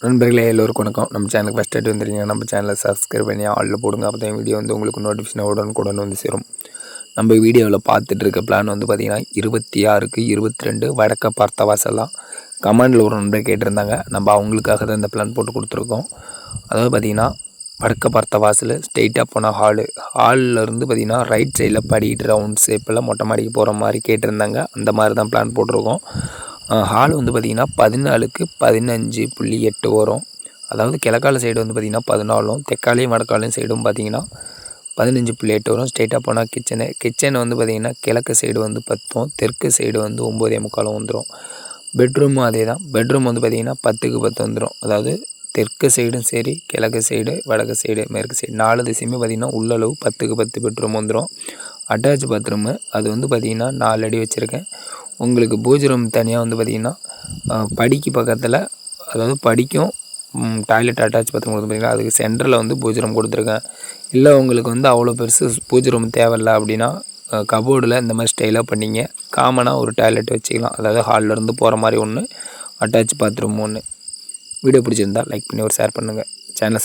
நண்பர்களே எல்லோருக்கும் வணக்கம். நம்ம சேனலுக்கு ஃபஸ்ட் டைம் வந்துருக்கீங்க, நம்ம சேனலை சப்ஸ்கிரைப் பண்ணி ஆளில் போடுங்க. அப்போ தான் வீடியோ வந்து உங்களுக்கு நோட்டிஃபிகேஷன் உடனுக்குடன் வந்து சேரும். நம்ம வீடியோவில் பார்த்துட்டு இருக்க பிளான் வந்து பார்த்திங்கன்னா 26க்கு 22 வடக்க பார்த்த வாசல்லாம். கமெண்டில் ஒரு நண்பர் கேட்டிருந்தாங்க, நம்ம அவங்களுக்காக தான் இந்த பிளான் போட்டு கொடுத்துருக்கோம். அதாவது பார்த்திங்கன்னா வடக்க பார்த்த வாசல் ஸ்ட்ரெயிட்டாக போனால் ஹாலில் இருந்து பார்த்திங்கன்னா ரைட் சைடில் படிக்கிட்டு ரவுண்ட் ஷேப்பில் மொட்டை மாடிக்கு போகிற மாதிரி கேட்டிருந்தாங்க. அந்த மாதிரி தான் பிளான் போட்டிருக்கோம். ஹால் வந்து பார்த்திங்கன்னா 14க்கு 15.8 வரும். அதாவது கிழக்கால சைடு வந்து பார்த்திங்கன்னா 14, தெற்காலையும் வடக்காலையும் சைடும் பார்த்திங்கன்னா 15.8 வரும். ஸ்ட்ரெயிட்டாக போனால் கிச்சன் வந்து பார்த்திங்கன்னா கிழக்கு சைடு வந்து 10, தெற்கு சைடு வந்து 9.75 வந்துடும். பெட்ரூமும் அதே தான். பெட்ரூம் வந்து பார்த்திங்கன்னா 10க்கு 10 வந்துடும். அதாவது தெற்கு சைடும் சரி, கிழக்கு சைடு, வடக்கு சைடு, மேற்கு சைடு 4 திசையுமே பார்த்திங்கன்னா உள்ளளவு 10க்கு 10 பெட்ரூம் வந்துடும். அட்டாச் பாத்ரூமு அது வந்து பார்த்திங்கன்னா 4 அடி வச்சுருக்கேன். உங்களுக்கு பூஜை ரூம் தனியாக வந்து பார்த்திங்கன்னா படிக்கு பக்கத்தில், அதாவது படிக்கும் டாய்லெட் அட்டாச் பாத்ரூம் கொடுத்து பார்த்திங்கன்னா அதுக்கு சென்டரில் வந்து பூஜை ரூம் கொடுத்துருக்கேன். இல்லை உங்களுக்கு வந்து அவ்வளோ பெருசு பூஜை ரூம் தேவையில்லை அப்படின்னா கபோர்டில் இந்த மாதிரி ஸ்டைலாக பண்ணிங்க காமனாக ஒரு டாய்லெட் வச்சுக்கலாம். அதாவது ஹாலிலேருந்து போகிற மாதிரி ஒன்று, அட்டாச் பாத்ரூம் ஒன்று. வீடியோ பிடிச்சிருந்தால் லைக் பண்ணி ஒரு ஷேர் பண்ணுங்கள். சேனலை